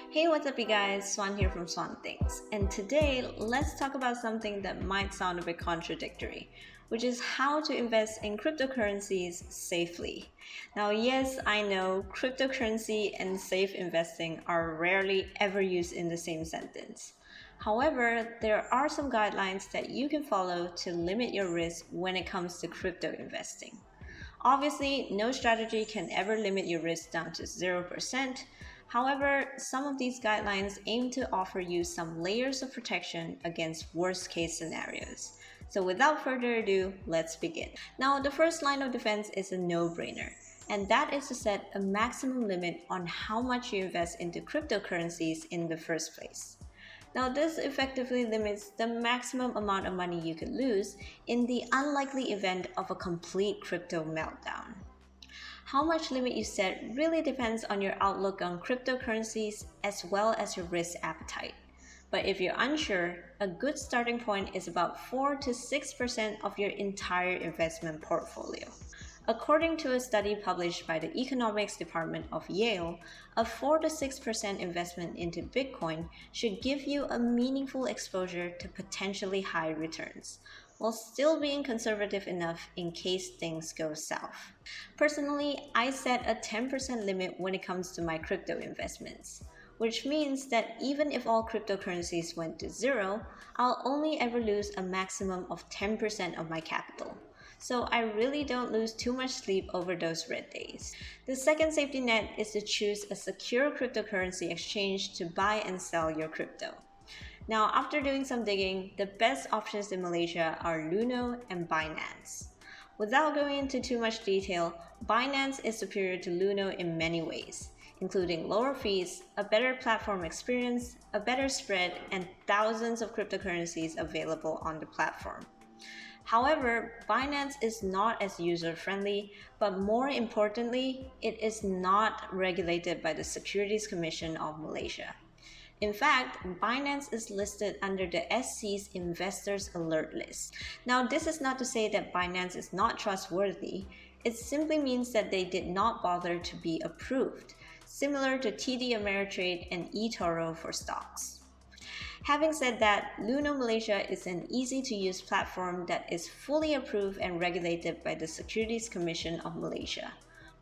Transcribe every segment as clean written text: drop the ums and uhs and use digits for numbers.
Hey, what's up, you guys? Swan here from Swan Things, and today let's talk about something that might sound a bit contradictory, which is how to invest in cryptocurrencies safely. Now, yes, I know cryptocurrency and safe investing are rarely ever used in the same sentence. However, there are some guidelines that you can follow to limit your risk when it comes to crypto investing. Obviously, no strategy can ever limit your risk down to 0%. However, some of these guidelines aim to offer you some layers of protection against worst case scenarios. So without further ado, let's begin. Now, the first line of defense is a no-brainer, and that is to set a maximum limit on how much you invest into cryptocurrencies in the first place. Now, this effectively limits the maximum amount of money you could lose in the unlikely event of a complete crypto meltdown. How much limit you set really depends on your outlook on cryptocurrencies as well as your risk appetite. But if you're unsure, a good starting point is about 4 to 6% of your entire investment portfolio. According to a study published by the Economics Department of Yale, a 4 to 6% investment into Bitcoin should give you a meaningful exposure to potentially high returns, while still being conservative enough in case things go south. Personally, I set a 10% limit when it comes to my crypto investments, which means that even if all cryptocurrencies went to zero, I'll only ever lose a maximum of 10% of my capital. So I really don't lose too much sleep over those red days. The second safety net is to choose a secure cryptocurrency exchange to buy and sell your crypto. Now, after doing some digging, the best options in Malaysia are Luno and Binance. Without going into too much detail, Binance is superior to Luno in many ways, including lower fees, a better platform experience, a better spread, and thousands of cryptocurrencies available on the platform. However, Binance is not as user-friendly, but more importantly, it is not regulated by the Securities Commission of Malaysia. In fact, Binance is listed under the SC's Investors Alert list. Now, this is not to say that Binance is not trustworthy. It simply means that they did not bother to be approved, similar to TD Ameritrade and eToro for stocks. Having said that, Luno Malaysia is an easy-to-use platform that is fully approved and regulated by the Securities Commission of Malaysia,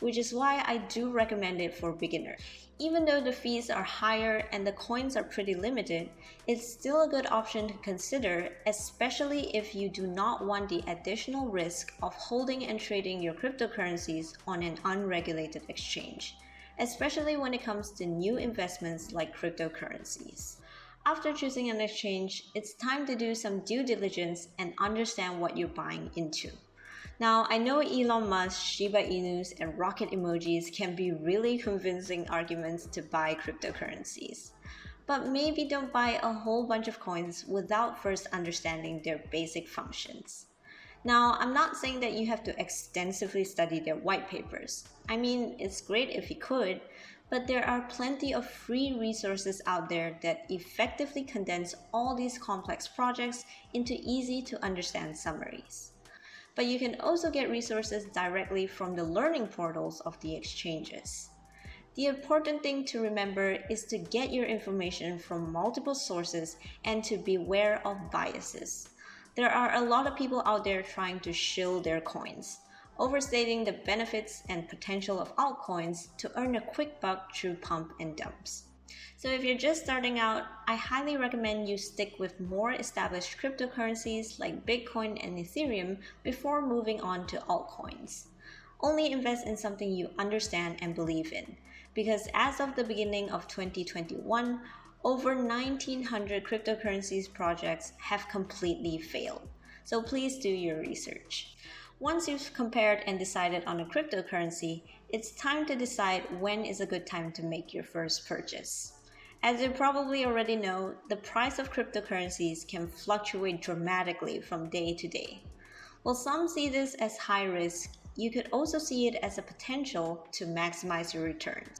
which is why I do recommend it for beginners. Even though the fees are higher and the coins are pretty limited, it's still a good option to consider, especially if you do not want the additional risk of holding and trading your cryptocurrencies on an unregulated exchange, especially when it comes to new investments like cryptocurrencies. After choosing an exchange, it's time to do some due diligence and understand what you're buying into. Now, I know Elon Musk, Shiba Inus, and rocket emojis can be really convincing arguments to buy cryptocurrencies. But maybe don't buy a whole bunch of coins without first understanding their basic functions. Now, I'm not saying that you have to extensively study their white papers. I mean, it's great if you could, but there are plenty of free resources out there that effectively condense all these complex projects into easy to understand summaries. But you can also get resources directly from the learning portals of the exchanges. The important thing to remember is to get your information from multiple sources and to beware of biases. There are a lot of people out there trying to shill their coins, overstating the benefits and potential of altcoins to earn a quick buck through pump and dumps. So if you're just starting out, I highly recommend you stick with more established cryptocurrencies like Bitcoin and Ethereum before moving on to altcoins. Only invest in something you understand and believe in, because as of the beginning of 2021, over 1,900 cryptocurrencies projects have completely failed. So please do your research. Once you've compared and decided on a cryptocurrency, it's time to decide when is a good time to make your first purchase. As you probably already know, the price of cryptocurrencies can fluctuate dramatically from day to day. While some see this as high risk, you could also see it as a potential to maximize your returns.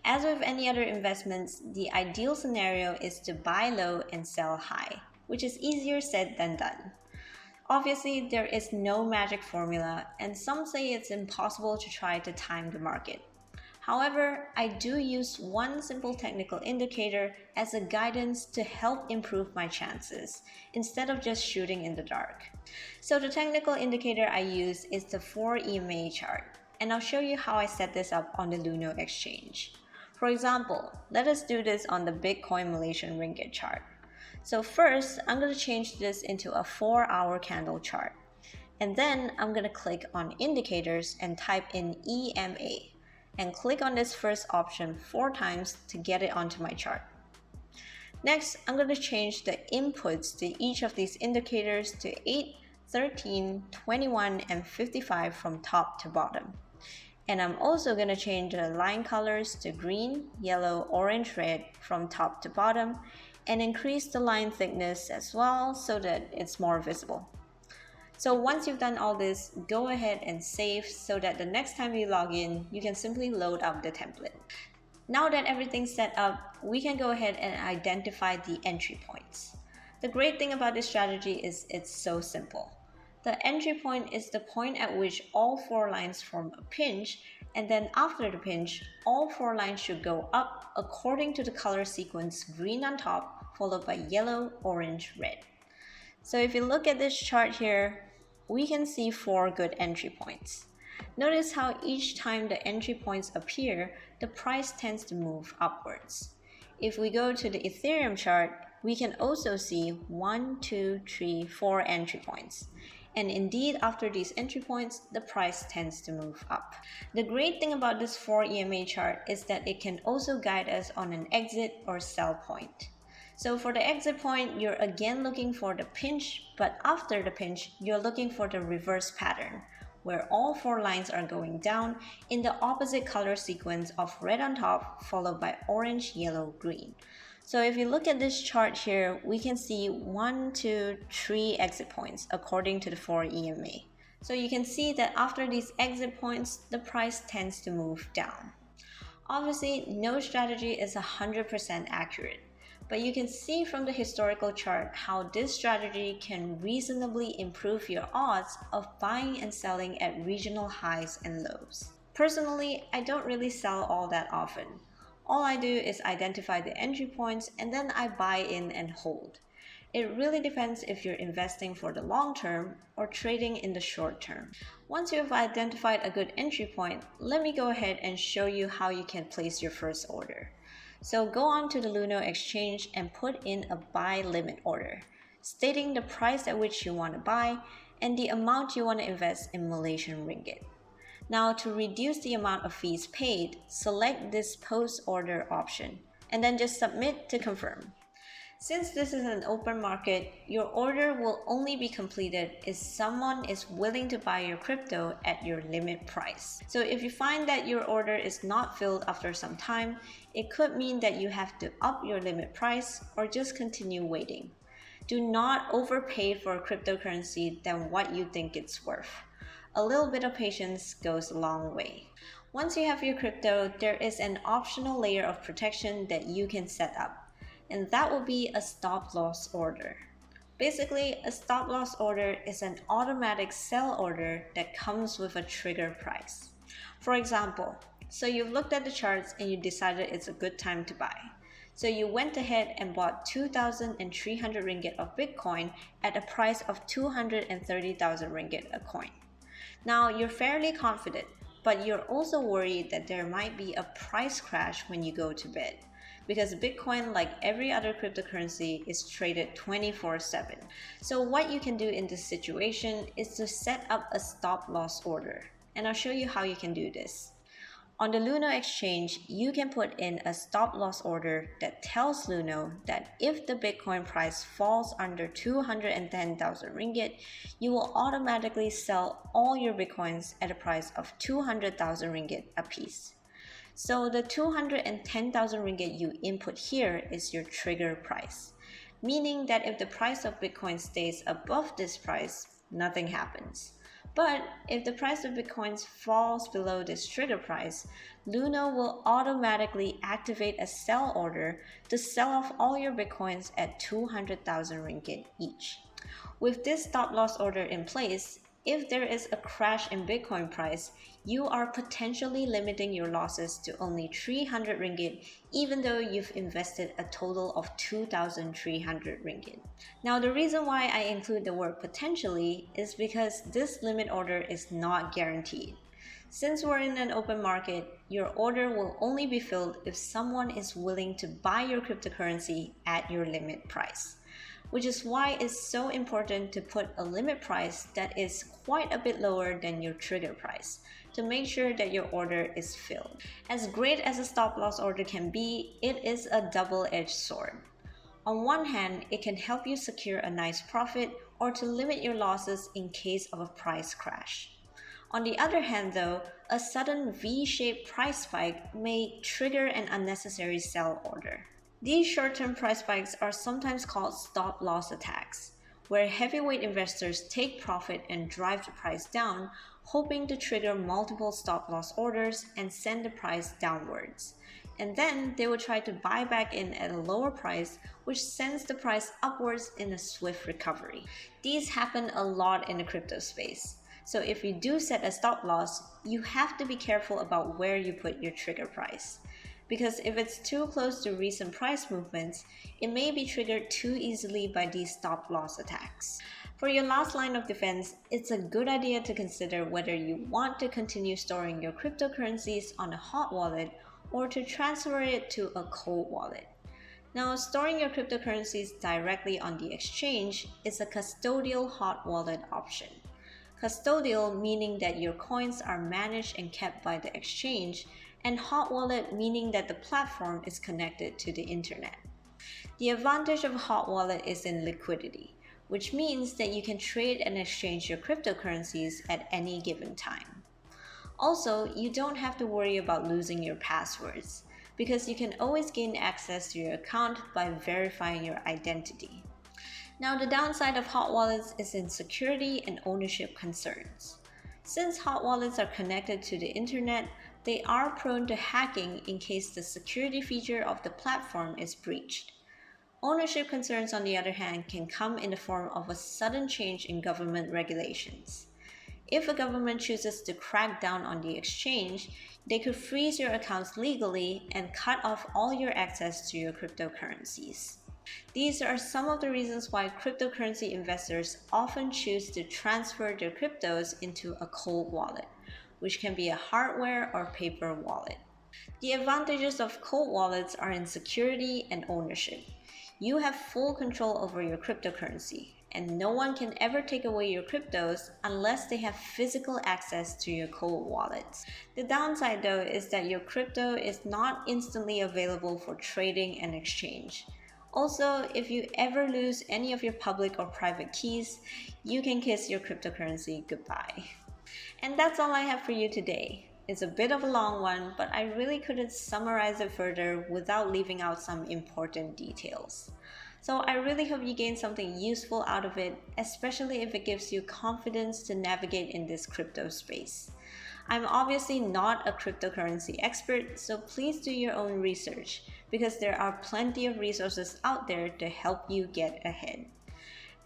As with any other investments, the ideal scenario is to buy low and sell high, which is easier said than done. Obviously, there is no magic formula, and some say it's impossible to try to time the market. However, I do use one simple technical indicator as a guidance to help improve my chances instead of just shooting in the dark. So the technical indicator I use is the 4 EMA chart, and I'll show you how I set this up on the Luno Exchange. For example, let us do this on the Bitcoin Malaysian Ringgit chart. So first, I'm going to change this into a 4-hour candle chart. And then I'm going to click on indicators and type in EMA and click on this first option 4 times to get it onto my chart. Next, I'm going to change the inputs to each of these indicators to 8, 13, 21, and 55 from top to bottom. And I'm also going to change the line colors to green, yellow, orange, red from top to bottom, and increase the line thickness as well so that it's more visible. So once you've done all this, go ahead and save so that the next time you log in, you can simply load up the template. Now that everything's set up, we can go ahead and identify the entry points. The great thing about this strategy is it's so simple. The entry point is the point at which all 4 lines form a pinch, and then after the pinch, all 4 lines should go up according to the color sequence green on top, followed by yellow, orange, red. So if you look at this chart here, we can see 4 good entry points. Notice how each time the entry points appear, the price tends to move upwards. If we go to the Ethereum chart, we can also see 1, 2, 3, 4 entry points. And indeed, after these entry points, the price tends to move up. The great thing about this 4 EMA chart is that it can also guide us on an exit or sell point. So for the exit point, you're again looking for the pinch, but after the pinch, you're looking for the reverse pattern, where all 4 lines are going down in the opposite color sequence of red on top, followed by orange, yellow, green. So if you look at this chart here, we can see 1, 2, 3 exit points according to the 4 EMA. So you can see that after these exit points, the price tends to move down. Obviously, no strategy is 100% accurate. But you can see from the historical chart how this strategy can reasonably improve your odds of buying and selling at regional highs and lows. Personally, I don't really sell all that often. All I do is identify the entry points and then I buy in and hold. It really depends if you're investing for the long term or trading in the short term. Once you have identified a good entry point, let me go ahead and show you how you can place your first order. So go on to the Luno Exchange and put in a buy limit order, stating the price at which you want to buy and the amount you want to invest in Malaysian Ringgit. Now to reduce the amount of fees paid, select this post order option and then just submit to confirm. Since this is an open market, your order will only be completed if someone is willing to buy your crypto at your limit price. So if you find that your order is not filled after some time, it could mean that you have to up your limit price or just continue waiting. Do not overpay for a cryptocurrency than what you think it's worth. A little bit of patience goes a long way. Once you have your crypto, there is an optional layer of protection that you can set up. And that will be a stop loss order. Basically, a stop loss order is an automatic sell order that comes with a trigger price. For example, so you've looked at the charts and you decided it's a good time to buy. So you went ahead and bought 2,300 ringgit of Bitcoin at a price of 230,000 ringgit a coin. Now you're fairly confident, but you're also worried that there might be a price crash when you go to bed, because Bitcoin, like every other cryptocurrency, is traded 24/7. So what you can do in this situation is to set up a stop loss order, and I'll show you how you can do this. On the Luno Exchange, you can put in a stop loss order that tells Luno that if the Bitcoin price falls under 210,000 ringgit, you will automatically sell all your Bitcoins at a price of 200,000 ringgit apiece. So the 210,000 ringgit you input here is your trigger price, meaning that if the price of Bitcoin stays above this price, nothing happens. But if the price of Bitcoins falls below this trigger price, Luno will automatically activate a sell order to sell off all your Bitcoins at 200,000 ringgit each. With this stop loss order in place, if there is a crash in Bitcoin price, you are potentially limiting your losses to only 300 ringgit, even though you've invested a total of 2,300 ringgit. Now, the reason why I include the word potentially is because this limit order is not guaranteed. Since we're in an open market, your order will only be filled if someone is willing to buy your cryptocurrency at your limit price, which is why it's so important to put a limit price that is quite a bit lower than your trigger price to make sure that your order is filled. As great as a stop loss order can be, it is a double-edged sword. On one hand, it can help you secure a nice profit or to limit your losses in case of a price crash. On the other hand though, a sudden V-shaped price spike may trigger an unnecessary sell order. These short-term price spikes are sometimes called stop-loss attacks, where heavyweight investors take profit and drive the price down, hoping to trigger multiple stop-loss orders and send the price downwards. And then they will try to buy back in at a lower price, which sends the price upwards in a swift recovery. These happen a lot in the crypto space. So if you do set a stop loss, you have to be careful about where you put your trigger price. Because if it's too close to recent price movements, it may be triggered too easily by these stop loss attacks. For your last line of defense, it's a good idea to consider whether you want to continue storing your cryptocurrencies on a hot wallet or to transfer it to a cold wallet. Now, storing your cryptocurrencies directly on the exchange is a custodial hot wallet option. Custodial meaning that your coins are managed and kept by the exchange, and hot wallet meaning that the platform is connected to the internet. The advantage of a hot wallet is in liquidity, which means that you can trade and exchange your cryptocurrencies at any given time. Also, you don't have to worry about losing your passwords, because you can always gain access to your account by verifying your identity. Now, the downside of hot wallets is in security and ownership concerns. Since hot wallets are connected to the internet, they are prone to hacking in case the security feature of the platform is breached. Ownership concerns, on the other hand, can come in the form of a sudden change in government regulations. If a government chooses to crack down on the exchange, they could freeze your accounts legally and cut off all your access to your cryptocurrencies. These are some of the reasons why cryptocurrency investors often choose to transfer their cryptos into a cold wallet, which can be a hardware or paper wallet. The advantages of cold wallets are in security and ownership. You have full control over your cryptocurrency, and no one can ever take away your cryptos unless they have physical access to your cold wallets. The downside though is that your crypto is not instantly available for trading and exchange. Also, if you ever lose any of your public or private keys, you can kiss your cryptocurrency goodbye. And that's all I have for you today. It's a bit of a long one, but I really couldn't summarize it further without leaving out some important details. So I really hope you gain something useful out of it, especially if it gives you confidence to navigate in this crypto space. I'm obviously not a cryptocurrency expert, so please do your own research because there are plenty of resources out there to help you get ahead.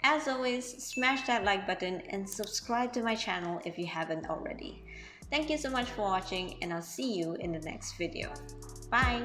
As always, smash that like button and subscribe to my channel if you haven't already. Thank you so much for watching, and I'll see you in the next video. Bye!